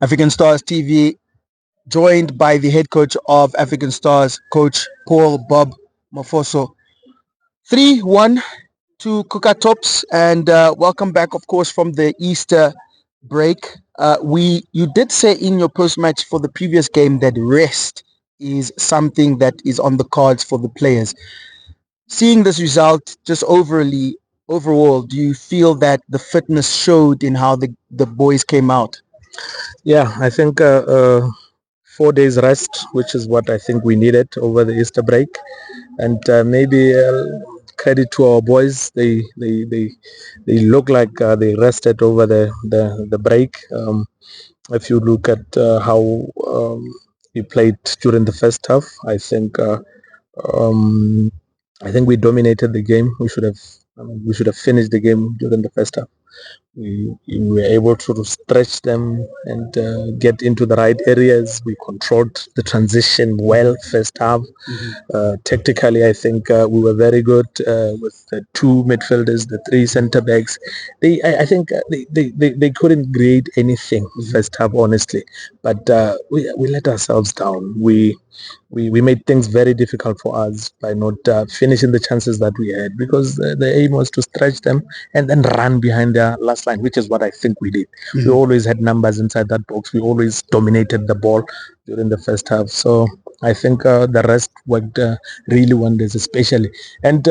African Stars TV, joined by the head coach of African Stars, Coach Bob Mafoso. 3-1 to Cuca Tops, and welcome back, of course, from the Easter break. You did say in your post-match for the previous game that rest is something that is on the cards for the players. Seeing this result, just overall, do you feel that the fitness showed in how the boys came out? Yeah, I think 4 days rest, which is what I think we needed over the Easter break, and maybe credit to our boys. They look like they rested over the break. If you look at how we played during the first half, um, I think we dominated the game. We should have finished the game during the first half. We were able to stretch them and get into the right areas. We controlled the transition well first half. Tactically, I think we were very good with the two midfielders, the three centre backs. I think they couldn't create anything first half, honestly. But we let ourselves down. We made things very difficult for us by not finishing the chances that we had, because the aim was to stretch them and then run behind their last line, which is what I think we did. We always had numbers inside that box. We always dominated the ball during the first half. So I think the rest worked really wonders, especially. And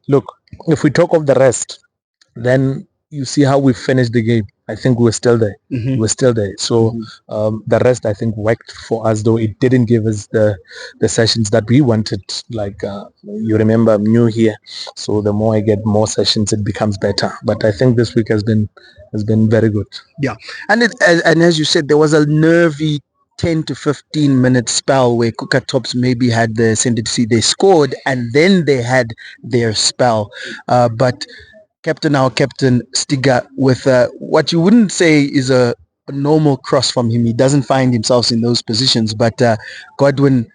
look, if we talk of the rest, then you see how we finished the game. I think we're still there. We're still there. So the rest, I think, worked for us, though it didn't give us the sessions that we wanted. Like you remember, I'm new here, so the more I get more sessions, it becomes better. But I think this week has been very good. Yeah, and as you said, there was a nervy 10 to 15 minute spell where Cuca Tops maybe had the ascendancy. They scored and then they had their spell. But our captain Stiga, with what you wouldn't say is a normal cross from him. He doesn't find himself in those positions. But Godwin,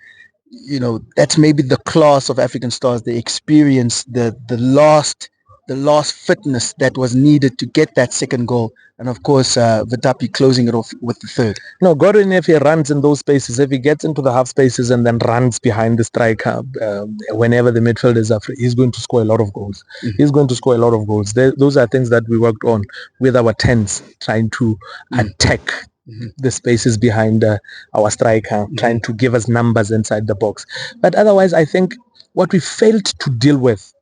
that's maybe the class of African Stars. They experience the last fitness that was needed to get that second goal, and of course Vitapi closing it off with the third. No, Godwin, if he runs in those spaces, if he gets into the half spaces and then runs behind the striker, whenever the midfield is after, he's going to score a lot of goals. He's going to score a lot of goals. Those are things that we worked on with our 10s, trying to attack the spaces behind our striker, trying to give us numbers inside the box. But otherwise, I think what we failed to deal with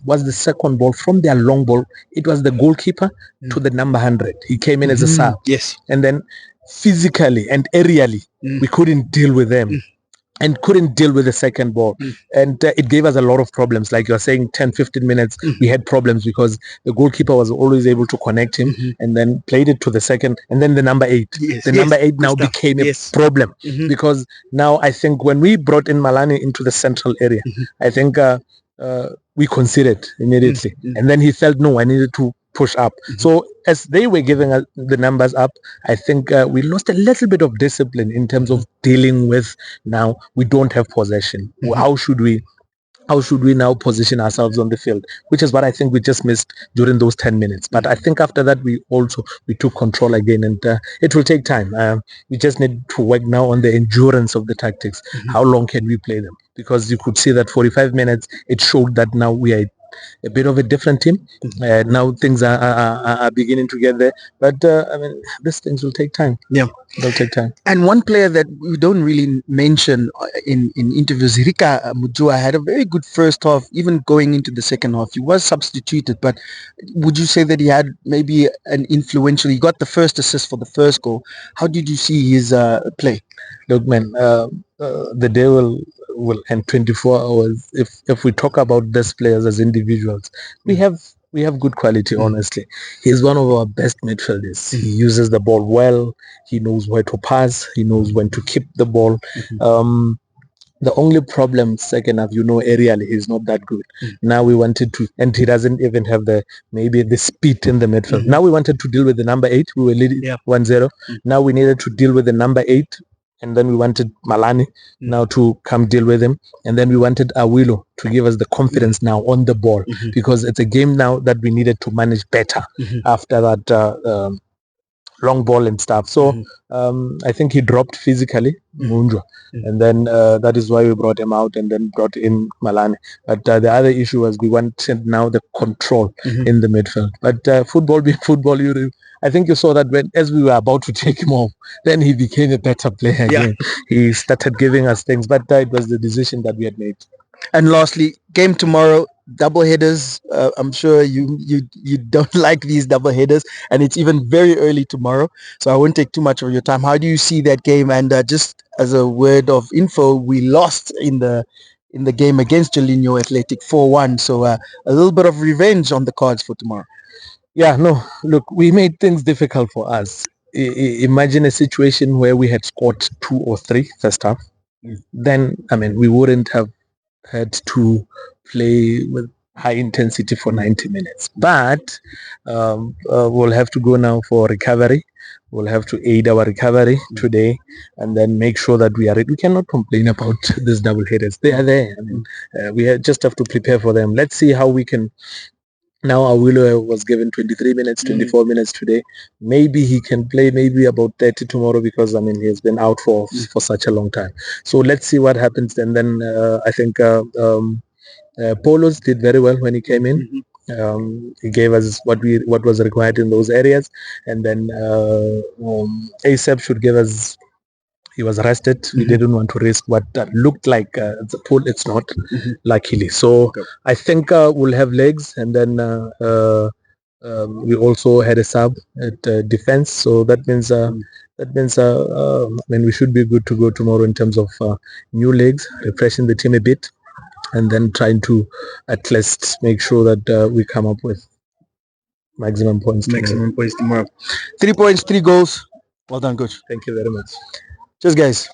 was the second ball from their long ball. It was the goalkeeper to the number 100. He came in as a sub. Yes. And then physically and aerially, we couldn't deal with them. And couldn't deal with the second ball. And it gave us a lot of problems. Like you're saying, 10, 15 minutes, we had problems because the goalkeeper was always able to connect him and then played it to the second. And then the number 8. Number 8 now became a problem because now I think when we brought in Malani into the central area, I think we conceded immediately. And then he felt, no, I needed to push up. So as they were giving us the numbers up, I think we lost a little bit of discipline in terms of dealing with, now we don't have possession. How should we now position ourselves on the field, which is what I think we just missed during those 10 minutes. But I think after that we took control again, and it will take time. We just need to work now on the endurance of the tactics. How long can we play them? Because you could see that 45 minutes, it showed that now we are a bit of a different team. Now things are beginning to get there, but these things will take time. They'll take time. And one player that we don't really mention in interviews, Rika Mujua, had a very good first half, even going into the second half. He was substituted, but would you say that he had maybe an influential, he got the first assist for the first goal. How did you see his play? Look, man, the day will end 24 hours. If we talk about these players as individuals, we have good quality, honestly. He's one of our best midfielders. He uses the ball well. He knows where to pass. He knows when to keep the ball. The only problem second half, aerially, he's not that good. Now we wanted to, and he doesn't even have the speed in the midfield. Now we wanted to deal with the number 8. We were leading 1-0. Now we needed to deal with the number 8. And then we wanted Malani now to come deal with him. And then we wanted Awilo to give us the confidence now on the ball, because it's a game now that we needed to manage better after that long ball and stuff. So I think he dropped physically, Munjwa, and then that is why we brought him out and then brought in Malane. But the other issue was we wanted now the control in the midfield. But football being football, I think you saw that when as we were about to take him off, then he became a better player again. He started giving us things, but it was the decision that we had made. And lastly, game tomorrow, double headers. I'm sure you don't like these double headers, and it's even very early tomorrow, so I won't take too much of your time. How do you see that game? And just as a word of info, we lost in the game against Jolinho Athletic 4-1, so a little bit of revenge on the cards for tomorrow. Yeah, no, look, we made things difficult for us. Imagine a situation where we had scored 2 or 3 first half. Then, I mean, we wouldn't have had to play with high intensity for 90 minutes. But we'll have to go now for recovery. We'll have to aid our recovery today and then make sure that we are ready. We cannot complain about these double headers. They are there. I mean, we just have to prepare for them. Let's see how we can. Now Awilo was given 23 minutes, 24 minutes today. Maybe he can play maybe about 30 tomorrow because, I mean, he has been out for such a long time. So let's see what happens. And then I think Polos did very well when he came in. He gave us what was required in those areas. And then ASAP should give us. He was arrested. We didn't want to risk what looked like the pool. It's not, luckily. So I think we'll have legs, and then we also had a sub at defense. So that means I mean, we should be good to go tomorrow in terms of new legs, refreshing the team a bit, and then trying to at least make sure that we come up with maximum points. Maximum points tomorrow. 3 points, 3 goals. Well done, coach. Thank you very much. Cheers, guys.